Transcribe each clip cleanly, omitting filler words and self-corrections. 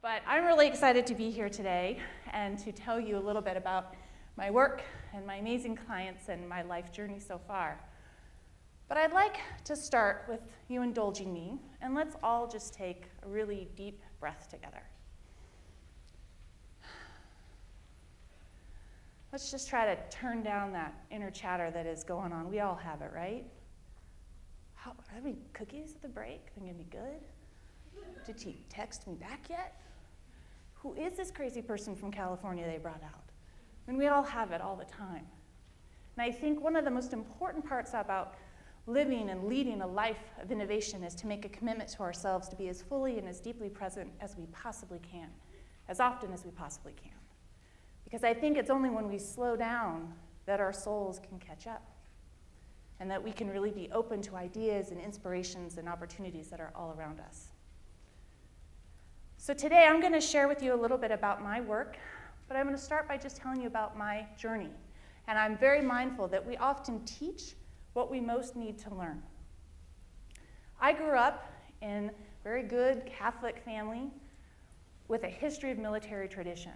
But I'm really excited to be here today and to tell you a little bit about my work and my amazing clients and my life journey so far. But I'd like to start with you indulging me, and let's all just take a really deep breath together. Let's just try to turn down that inner chatter that is going on. We all have it, right? Are there any cookies at the break? They're gonna be good? Did she text me back yet? Who is this crazy person from California they brought out? And we all have it all the time. And I think one of the most important parts about living and leading a life of innovation is to make a commitment to ourselves to be as fully and as deeply present as we possibly can, as often as we possibly can. Because I think it's only when we slow down that our souls can catch up, and that we can really be open to ideas and inspirations and opportunities that are all around us. So today I'm going to share with you a little bit about my work, but I'm going to start by just telling you about my journey. And I'm very mindful that we often teach what we most need to learn. I grew up in a very good Catholic family with a history of military tradition.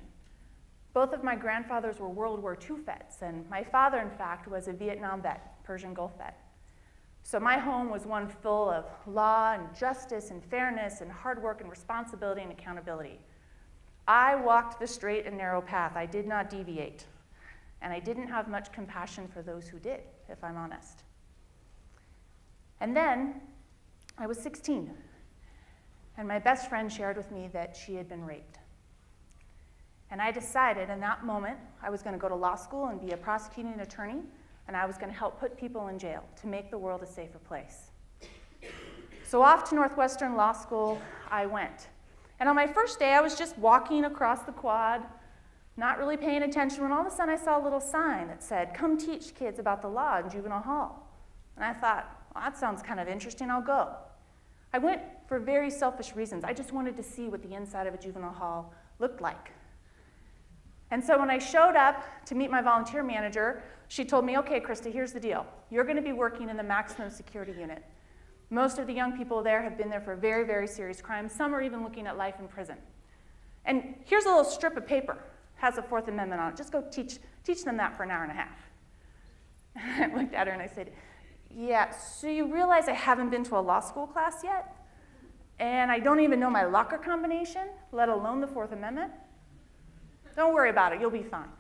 Both of my grandfathers were World War II vets, and my father, in fact, was a Vietnam vet, Persian Gulf vet. So my home was one full of law and justice and fairness and hard work and responsibility and accountability. I walked the straight and narrow path. I did not deviate. And I didn't have much compassion for those who did, if I'm honest. And then I was 16, and my best friend shared with me that she had been raped. And I decided in that moment I was going to go to law school and be a prosecuting attorney, and I was going to help put people in jail to make the world a safer place. So off to Northwestern Law School I went. And on my first day, I was just walking across the quad, not really paying attention, when all of a sudden I saw a little sign that said, "Come teach kids about the law in juvenile hall." And I thought, well, that sounds kind of interesting, I'll go. I went for very selfish reasons. I just wanted to see what the inside of a juvenile hall looked like. And so when I showed up to meet my volunteer manager, she told me, "Okay, Christa, here's the deal. You're going to be working in the maximum security unit. Most of the young people there have been there for very, very serious crimes. Some are even looking at life in prison. And here's a little strip of paper. Has a Fourth Amendment on it. Just go teach them that for an hour and a half." And I looked at her and I said, "Yeah, so you realize I haven't been to a law school class yet? And I don't even know my locker combination, let alone the Fourth Amendment? Don't worry about it, you'll be fine."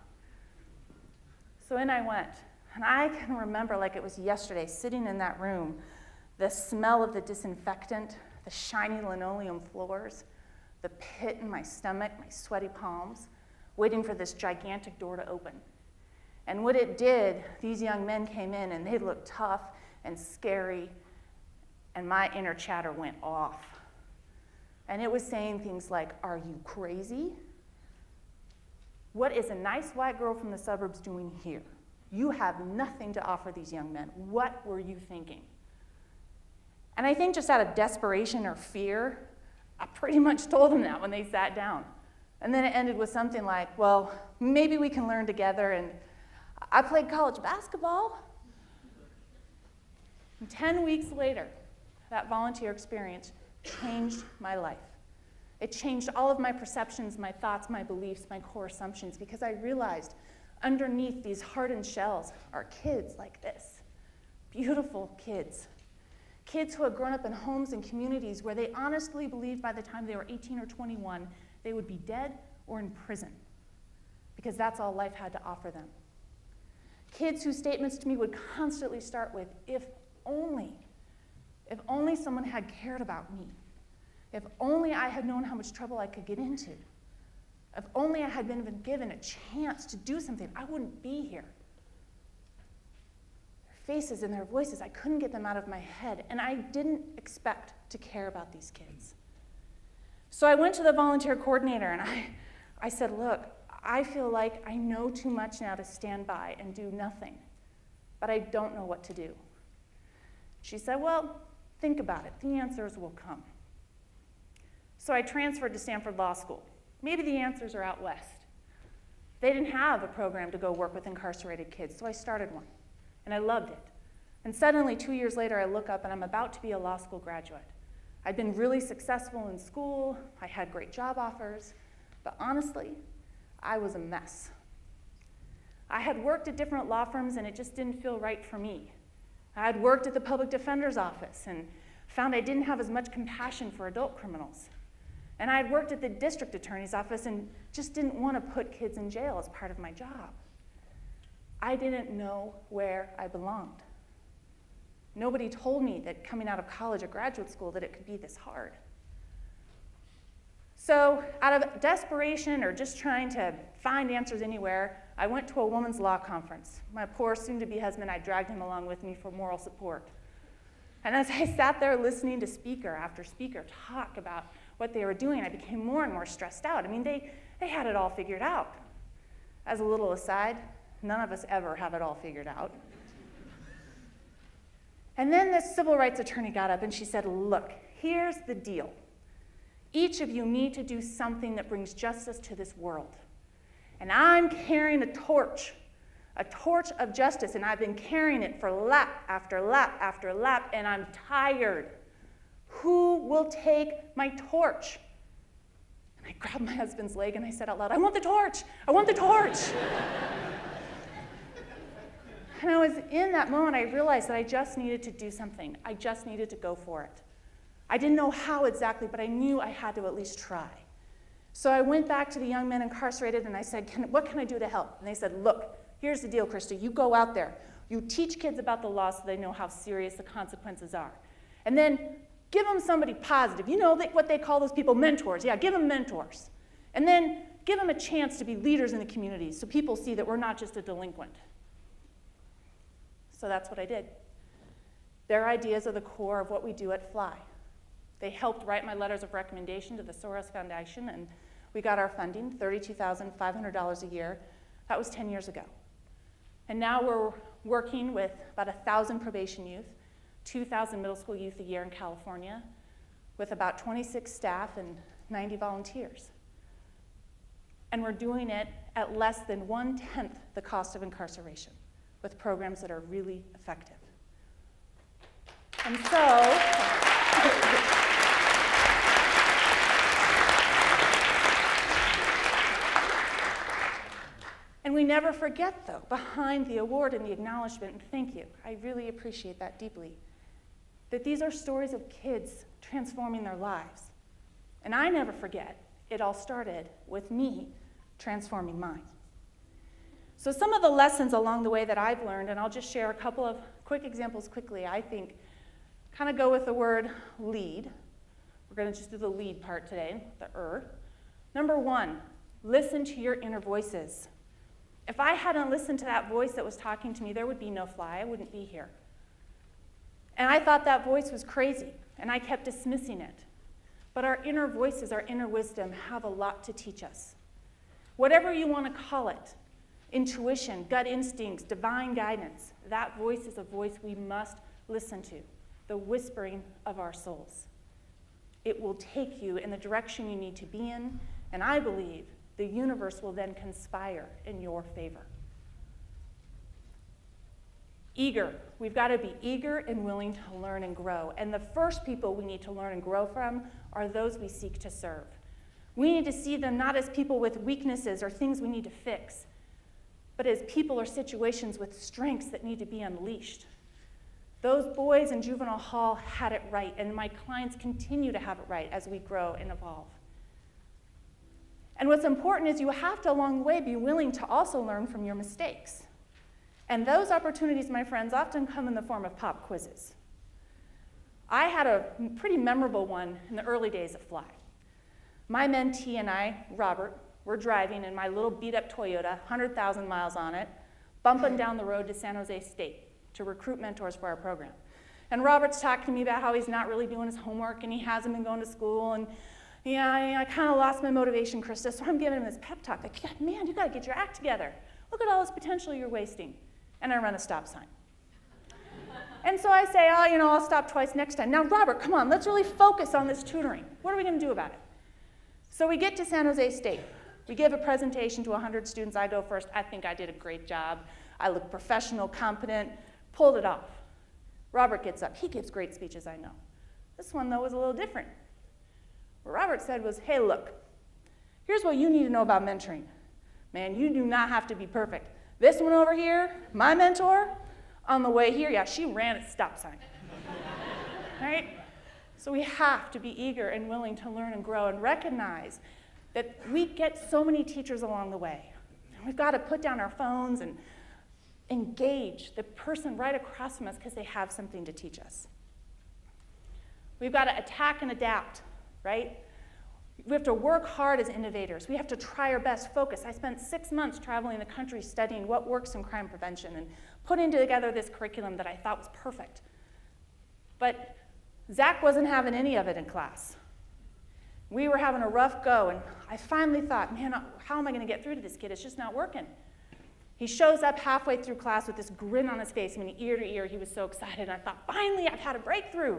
So in I went, and I can remember like it was yesterday, sitting in that room, the smell of the disinfectant, the shiny linoleum floors, the pit in my stomach, my sweaty palms, waiting for this gigantic door to open. And what it did, these young men came in and they looked tough and scary, and my inner chatter went off. And it was saying things like, "Are you crazy? What is a nice white girl from the suburbs doing here? You have nothing to offer these young men. What were you thinking?" And I think just out of desperation or fear, I pretty much told them that when they sat down. And then it ended with something like, "Well, maybe we can learn together, and I played college basketball." And 10 weeks later, that volunteer experience changed my life. It changed all of my perceptions, my thoughts, my beliefs, my core assumptions, because I realized underneath these hardened shells are kids like this, beautiful kids. Kids who had grown up in homes and communities where they honestly believed by the time they were 18 or 21, they would be dead or in prison, because that's all life had to offer them. Kids whose statements to me would constantly start with, if only someone had cared about me. If only I had known how much trouble I could get into. If only I had been given a chance to do something, I wouldn't be here. Their faces and their voices, I couldn't get them out of my head, and I didn't expect to care about these kids. So I went to the volunteer coordinator and I said, "Look, I feel like I know too much now to stand by and do nothing, but I don't know what to do." She said, "Well, think about it. The answers will come." So I transferred to Stanford Law School. Maybe the answers are out west. They didn't have a program to go work with incarcerated kids, so I started one, and I loved it. And suddenly, 2 years later, I look up and I'm about to be a law school graduate. I'd been really successful in school, I had great job offers, but honestly, I was a mess. I had worked at different law firms and it just didn't feel right for me. I had worked at the public defender's office and found I didn't have as much compassion for adult criminals. And I had worked at the district attorney's office and just didn't want to put kids in jail as part of my job. I didn't know where I belonged. Nobody told me that coming out of college or graduate school that it could be this hard. So out of desperation or just trying to find answers anywhere, I went to a women's law conference. My poor soon-to-be husband, I dragged him along with me for moral support. And as I sat there listening to speaker after speaker talk about what they were doing, I became more and more stressed out. I mean, they had it all figured out. As a little aside, none of us ever have it all figured out. And then this civil rights attorney got up and she said, look, here's the deal. Each of you need to do something that brings justice to this world. And I'm carrying a torch of justice, and I've been carrying it for lap after lap after lap, and I'm tired. Who will take my torch? And I grabbed my husband's leg and I said out loud, I want the torch! I want the torch! And I was in that moment, I realized that I just needed to do something. I just needed to go for it. I didn't know how exactly, but I knew I had to at least try. So I went back to the young men incarcerated and I said, what can I do to help? And they said, look, here's the deal, Christa. You go out there. You teach kids about the law so they know how serious the consequences are. And then give them somebody positive. You know what they call those people? Mentors. Yeah, give them mentors. And then give them a chance to be leaders in the community so people see that we're not just a delinquent. So that's what I did. Their ideas are the core of what we do at FLY. They helped write my letters of recommendation to the Soros Foundation, and we got our funding, $32,500 a year. That was 10 years ago. And now we're working with about 1,000 probation youth, 2,000 middle school youth a year in California, with about 26 staff and 90 volunteers. And we're doing it at less than 1/10 the cost of incarceration, with programs that are really effective. And so, and we never forget, though, behind the award and the acknowledgement, and thank you, I really appreciate that deeply, that these are stories of kids transforming their lives. And I never forget, it all started with me transforming mine. So some of the lessons along the way that I've learned, and I'll just share a couple of quick examples quickly, I think kind of go with the word lead. We're going to just do the lead part today, the Number one, listen to your inner voices. If I hadn't listened to that voice that was talking to me, there would be no FLY. I wouldn't be here. And I thought that voice was crazy, and I kept dismissing it. But our inner voices, our inner wisdom, have a lot to teach us. Whatever you want to call it, intuition, gut instincts, divine guidance, that voice is a voice we must listen to, the whispering of our souls. It will take you in the direction you need to be in, and I believe the universe will then conspire in your favor. Eager. We've got to be eager and willing to learn and grow. And the first people we need to learn and grow from are those we seek to serve. We need to see them not as people with weaknesses or things we need to fix, but as people or situations with strengths that need to be unleashed. Those boys in juvenile hall had it right, and my clients continue to have it right as we grow and evolve. And what's important is you have to, along the way, be willing to also learn from your mistakes. And those opportunities, my friends, often come in the form of pop quizzes. I had a pretty memorable one in the early days of FLY. My mentee and I, Robert, were driving in my little beat-up Toyota, 100,000 miles on it, bumping down the road to San Jose State to recruit mentors for our program. And Robert's talking to me about how he's not really doing his homework and he hasn't been going to school, and I kind of lost my motivation, Christa, so I'm giving him this pep talk, like, man, you got to get your act together. Look at all this potential you're wasting. And I run a stop sign. And so I say, I'll stop twice next time. Now, Robert, come on, let's really focus on this tutoring. What are we going to do about it? So we get to San Jose State. We give a presentation to 100 students. I go first. I think I did a great job. I look professional, competent, pulled it off. Robert gets up. He gives great speeches, I know. This one, though, was a little different. What Robert said was, hey, look, here's what you need to know about mentoring. Man, you do not have to be perfect. This one over here, my mentor, on the way here, yeah, she ran at stop sign. Right? So we have to be eager and willing to learn and grow and recognize that we get so many teachers along the way. We've got to put down our phones and engage the person right across from us because they have something to teach us. We've got to attack and adapt, right? We have to work hard as innovators. We have to try our best, focus. I spent 6 months traveling the country studying what works in crime prevention and putting together this curriculum that I thought was perfect. But Zach wasn't having any of it in class. We were having a rough go, and I finally thought, man, how am I going to get through to this kid? It's just not working. He shows up halfway through class with this grin on his face. I mean, ear to ear, he was so excited. And I thought, finally, I've had a breakthrough.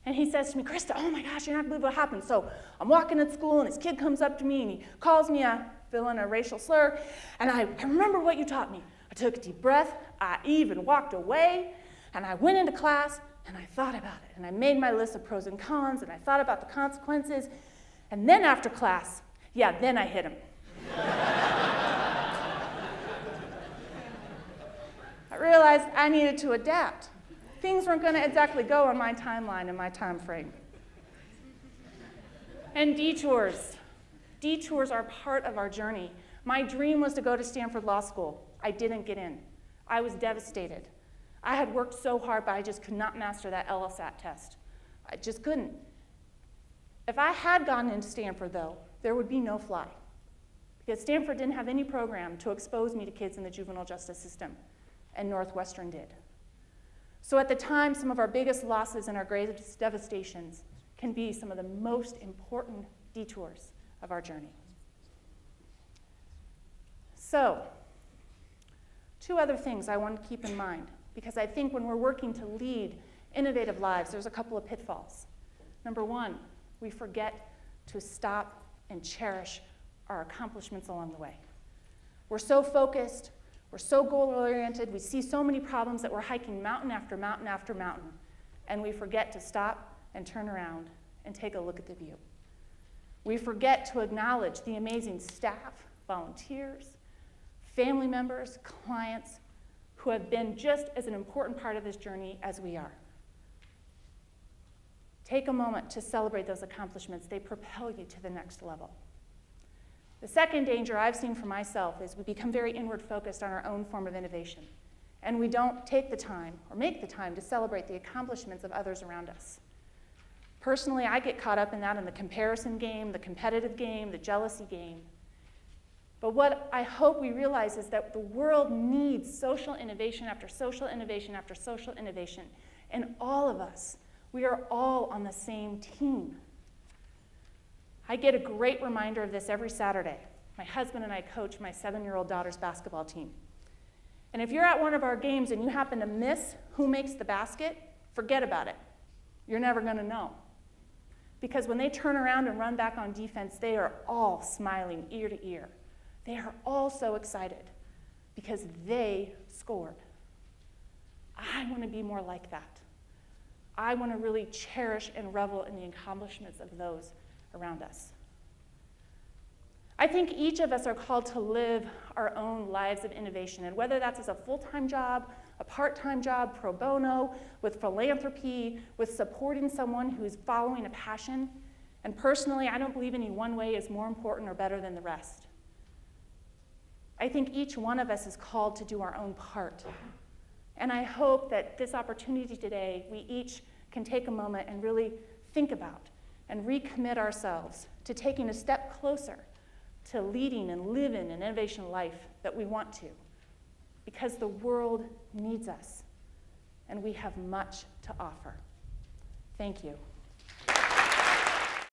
And he says to me, Christa, oh my gosh, you're not going to believe what happened. So I'm walking at school, and this kid comes up to me, and he calls me fill in a racial slur. And I remember what you taught me. I took a deep breath. I even walked away, and I went into class, and I thought about it. And I made my list of pros and cons, and I thought about the consequences. And then after class, yeah, then I hit him. I realized I needed to adapt. Things weren't going to exactly go on my timeline and my time frame. And detours. Detours are part of our journey. My dream was to go to Stanford Law School. I didn't get in. I was devastated. I had worked so hard, but I just could not master that LSAT test. I just couldn't. If I had gone into Stanford, though, there would be no fly. Because Stanford didn't have any program to expose me to kids in the juvenile justice system, and Northwestern did. So at the time, some of our biggest losses and our greatest devastations can be some of the most important detours of our journey. So, 2 other things I want to keep in mind, because I think when we're working to lead innovative lives, there's a couple of pitfalls. Number 1, we forget to stop and cherish our accomplishments along the way. We're so focused, we're so goal-oriented, we see so many problems that we're hiking mountain after mountain after mountain, and we forget to stop and turn around and take a look at the view. We forget to acknowledge the amazing staff, volunteers, family members, clients, who have been just as an important part of this journey as we are. Take a moment to celebrate those accomplishments. They propel you to the next level. The second danger I've seen for myself is we become very inward focused on our own form of innovation, and we don't take the time or make the time to celebrate the accomplishments of others around us. Personally, I get caught up in that, in the comparison game, the competitive game, the jealousy game. But what I hope we realize is that the world needs social innovation after social innovation after social innovation, and all of us, we are all on the same team. I get a great reminder of this every Saturday. My husband and I coach my 7-year-old daughter's basketball team. And if you're at one of our games and you happen to miss who makes the basket, forget about it. You're never going to know. Because when they turn around and run back on defense, they are all smiling ear to ear. They are all so excited because they scored. I want to be more like that. I want to really cherish and revel in the accomplishments of those around us. I think each of us are called to live our own lives of innovation, and whether that's as a full-time job, a part-time job, pro bono, with philanthropy, with supporting someone who's following a passion. And personally, I don't believe any one way is more important or better than the rest. I think each one of us is called to do our own part. And I hope that this opportunity today, we each can take a moment and really think about and recommit ourselves to taking a step closer to leading and living an innovation life that we want to, because the world needs us, and we have much to offer. Thank you.